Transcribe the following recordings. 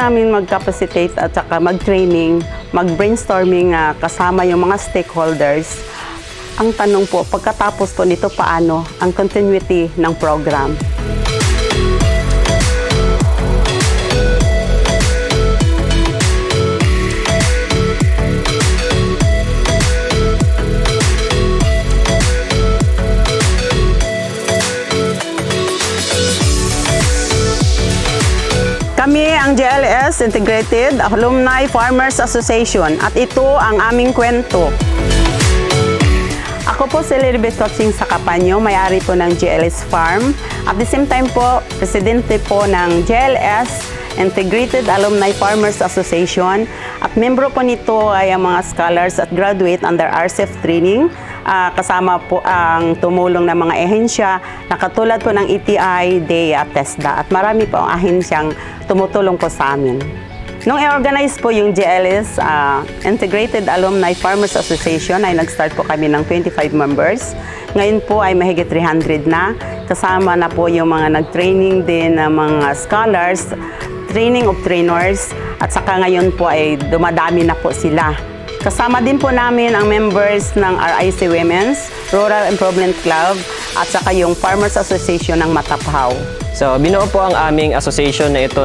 namin mag-capacitate at saka mag-training, mag-brainstorming kasama yung mga stakeholders. Ang tanong po, pagkatapos po nito, paano ang continuity ng program? Kami ang GLS Integrated Alumni Farmers Association at ito ang aming kwento. Ako po si Elizabeth Coaching Sakapanyo, may-ari po ng GLS Farm. At the same time po, presidente po ng GLS Integrated Alumni Farmers Association. At membro po nito ay ang mga scholars at graduate under RCEF training. Kasama po ang tumulong ng mga ehensya na katulad po ng ETI, DEA at TESDA. At marami po ang ahensyang tumutulong po sa amin. Nung i-organize po yung GLS Integrated Alumni Farmers Association ay nag-start po kami ng 25 members. Ngayon po ay mahigit 300 na. Kasama na po yung mga nag-training din ng mga scholars, training of trainers, at saka ngayon po ay dumadami na po sila. Kasama din po namin ang members ng RIC Women's, Rural Improvement Club, at saka yung Farmers Association ng Mataphaw. So, binuo po ang aming association na ito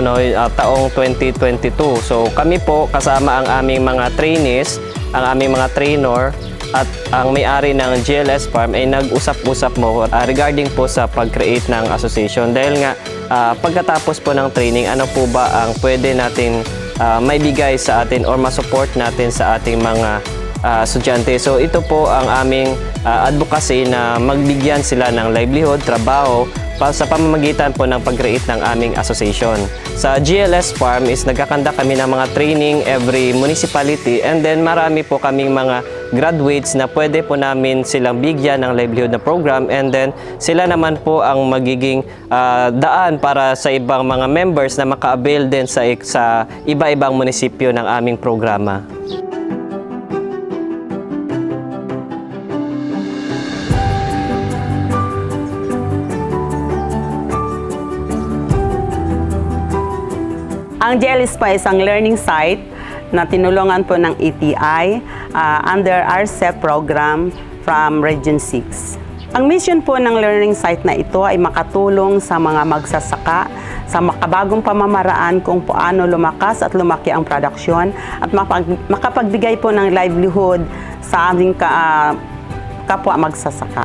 taong 2022. So, kami po kasama ang aming mga trainees, ang aming mga trainer, at ang may-ari ng GLS Farm ay nag-usap-usap mo regarding po sa pag-create ng association. Dahil nga, pagkatapos po ng training, ano po ba ang pwede natin maibigay sa atin or masupport natin sa ating mga estudyante. So ito po ang aming advocacy na magbigyan sila ng livelihood, trabaho sa pamamagitan po ng pag-create ng aming association. Sa GLS Farm is nagkakanda kami ng mga training every municipality, and then marami po kaming mga graduates na pwede po namin silang bigyan ng livelihood na program, and then sila naman po ang magiging daan para sa ibang mga members na maka-avail din sa iba-ibang munisipyo ng aming programa. Ang GLS po ay isang learning site na tinulungan po ng ETI under RCEF program from Region 6. Ang mission po ng learning site na ito ay makatulong sa mga magsasaka sa makabagong pamamaraan kung paano lumakas at lumaki ang produksyon at makapagbigay po ng livelihood sa aming kapwa magsasaka.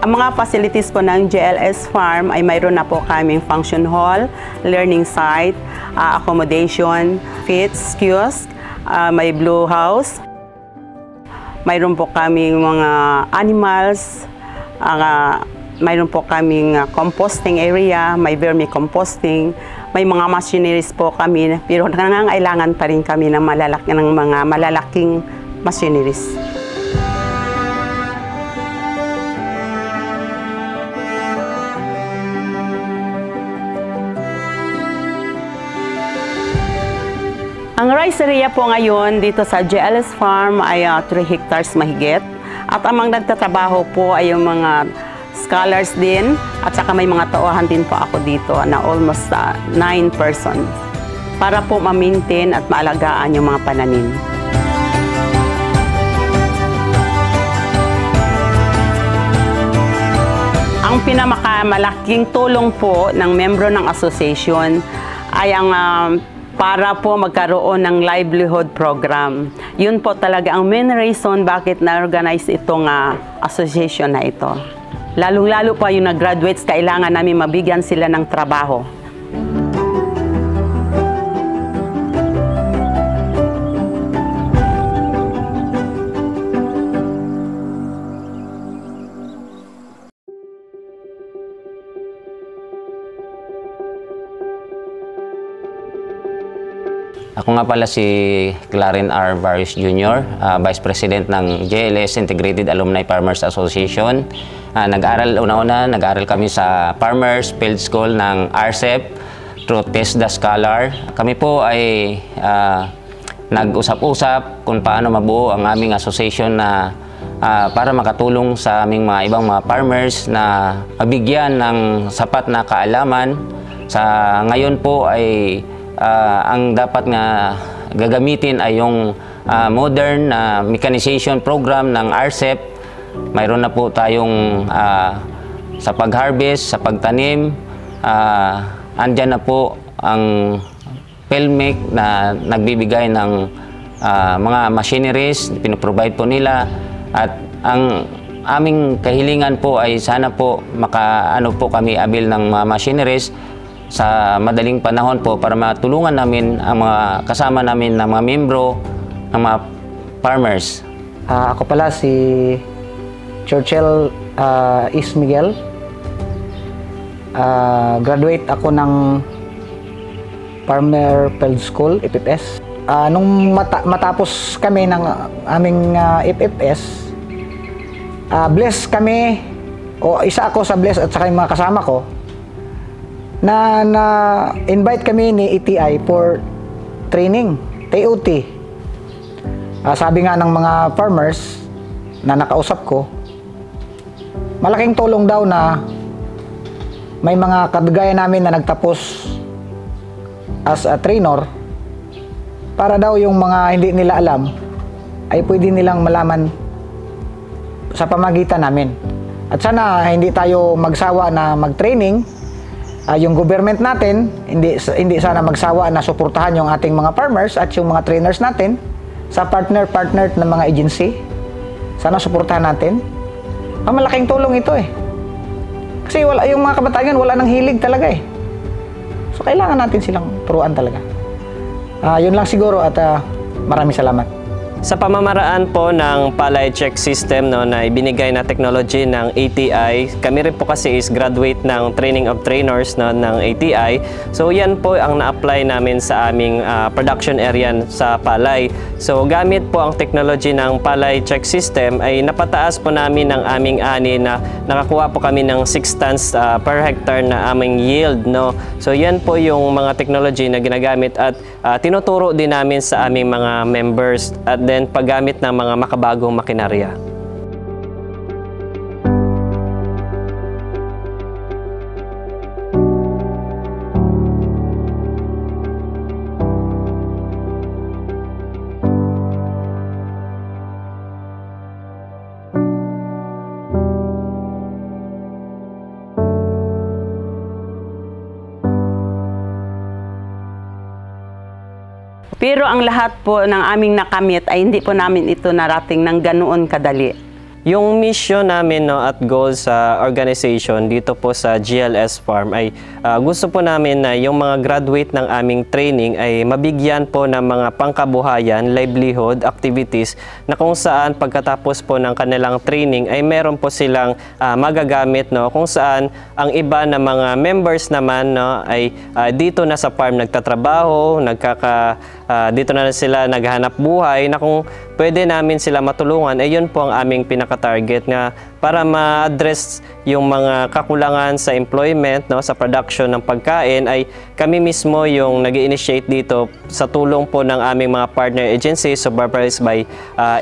Ang mga facilities po ng GLS Farm ay mayroon na po kaming function hall, learning site, accommodation, feeds, kiosk, may blue house. Mayroon po kaming mga animals, mayroon po kaming composting area, may vermicomposting, may mga machineries po kami, pero nangangailangan pa rin kami ng mga malalaking machineries. Ang rice area po ngayon dito sa GLS Farm ay 3 hectares mahigit. At ang mga nagtatrabaho po ay yung mga scholars din. At saka may mga tauhan din po ako dito na almost 9 persons. Para po ma-maintain at maalagaan yung mga pananim. Ang pinakamalaking tulong po ng membro ng association ay ang para po magkaroon ng livelihood program. Yun po talaga ang main reason bakit na-organize itong association na ito. Lalong-lalo pa yung nag-graduates, kailangan namin mabigyan sila ng trabaho. Ako nga pala si Clarence R. Barrios Jr., Vice President ng GLS Integrated Alumni Farmers Association. Nag-aaral kami sa Farmers Field School ng RCEF through TESDA Scholar. Kami po ay nag-usap-usap kung paano mabuo ang aming association na para makatulong sa aming mga ibang mga farmers na mabigyan ng sapat na kaalaman. Sa ngayon po ay ang dapat nga gagamitin ay yung modern mechanization program ng RCEP. Mayroon na po tayong sa pag-harvest, sa pagtanim, andyan na po ang Pelmec na nagbibigay ng mga machineries, pinoprovide po nila, at ang aming kahilingan po ay sana po makaano po kami abil ng mga machineries sa madaling panahon po para matulungan namin ang mga kasama namin na mga membro ng mga farmers. Ako pala si Churchill Is Miguel. Graduate ako ng Farmer Field School, FFS. Nung matapos kami ng aming FFS, blessed kami, o isa ako sa blessed at saka yung mga kasama ko, na invite kami ni ETI for training, TOT. Sabi nga ng mga farmers na nakausap ko, malaking tulong daw na may mga kagaya namin na nagtapos as a trainer, para daw yung mga hindi nila alam ay pwede nilang malaman sa pamagitan namin. At sana hindi tayo magsawa na mag-training. Yung government natin, hindi sana magsawa na suportahan yung ating mga farmers at yung mga trainers natin sa partner ng mga agency. Sana suportahan natin. Malaking tulong ito eh. Kasi yung mga kabataan wala nang hilig talaga eh. So kailangan natin silang turuan talaga. Yun lang siguro at maraming salamat. Sa pamamaraan po ng palay check system na ibinigay na technology ng ATI, kami rin po kasi is graduate ng training of trainers ng ATI. So yan po ang na-apply namin sa aming production area sa palay. So gamit po ang technology ng palay check system ay napataas po namin ang aming ani na nakakuha po kami ng 6 tons per hectare na aming yield. So yan po yung mga technology na ginagamit at tinuturo din namin sa aming mga members at then paggamit ng mga makabagong makinarya. Pero ang lahat po ng aming nakamit ay hindi po namin ito narating ng ganoon kadali. Yung mission namin at goal sa organization dito po sa GLS Farm ay gusto po namin na yung mga graduate ng aming training ay mabigyan po ng mga pangkabuhayan, livelihood, activities na kung saan pagkatapos po ng kanilang training ay meron po silang magagamit kung saan ang iba na mga members naman ay dito na sa farm nagtatrabaho, dito na sila naghahanap buhay na kung pwede namin sila matulungan, yun po ang aming pinaka-target nga para ma-address yung mga kakulangan sa employment, sa production ng pagkain ay kami mismo yung nag-initiate dito sa tulong po ng aming mga partner agencies supervised by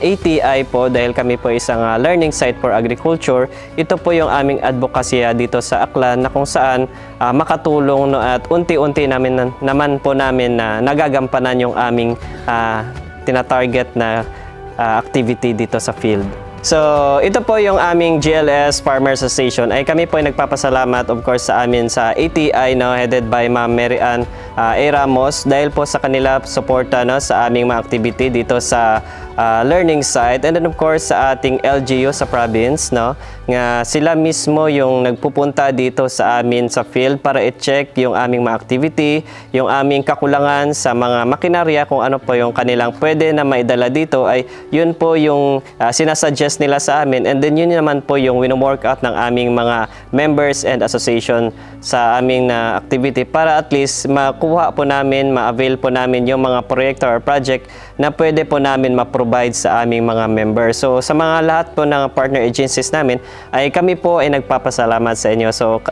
ATI po dahil kami po isang learning site for agriculture. Ito po yung aming advokasya dito sa Aklan na kung saan makatulong at unti-unti naman po namin na nagagampanan yung aming tina-target na activity dito sa field. So, ito po yung aming GLS Farmers Association. Ay kami po ay nagpapasalamat of course sa amin sa ATI headed by Ma'am Mary Ann A. Ramos dahil po sa kanila suporta sa aming mga activity dito sa learning site, and then of course sa ating LGU sa province nga sila mismo yung nagpupunta dito sa amin sa field para i-check yung aming mga activity, yung aming kakulangan sa mga makinarya, kung ano po yung kanilang pwede na maidala dito ay yun po yung sinasuggest nila sa amin, and then yun naman po yung wino-work out ng aming mga members and association sa aming activity para at least makuha po namin, ma-avail po namin yung mga proyekto or project na pwede po namin ma-provide sa aming mga members. So sa mga lahat po ng partner agencies namin ay kami po ay nagpapasalamat sa inyo. So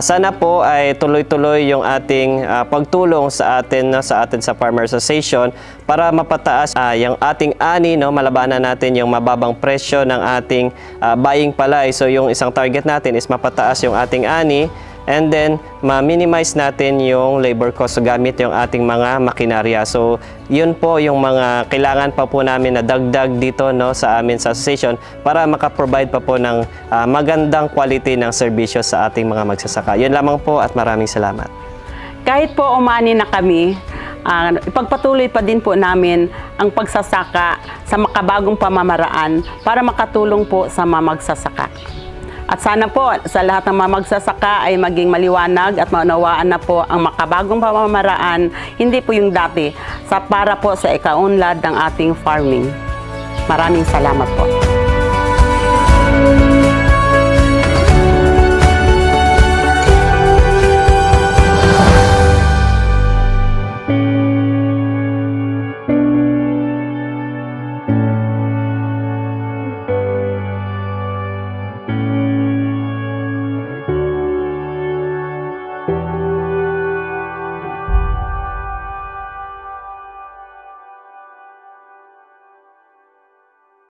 sana po ay tuloy-tuloy yung ating pagtulong sa atin sa Farmer Association para mapataas yung ating ani, malabanan natin yung mababang presyo ng ating buying palay. So yung isang target natin is mapataas yung ating ani and then ma-minimize natin yung labor cost gamit yung ating mga makinarya. So yun po yung mga kailangan pa po namin na dagdag dito, no, sa amin sa association para makaprovide pa po ng magandang quality ng serbisyo sa ating mga magsasaka. Yun lamang po at maraming salamat. Kahit po umani na kami, ipagpatuloy pa din po namin ang pagsasaka sa makabagong pamamaraan para makatulong po sa mga magsasaka. At sana po sa lahat ng mga magsasaka ay maging maliwanag at maunawaan na po ang makabagong pamamaraan, hindi po yung dati, para po sa ikaunlad ng ating farming. Maraming salamat po.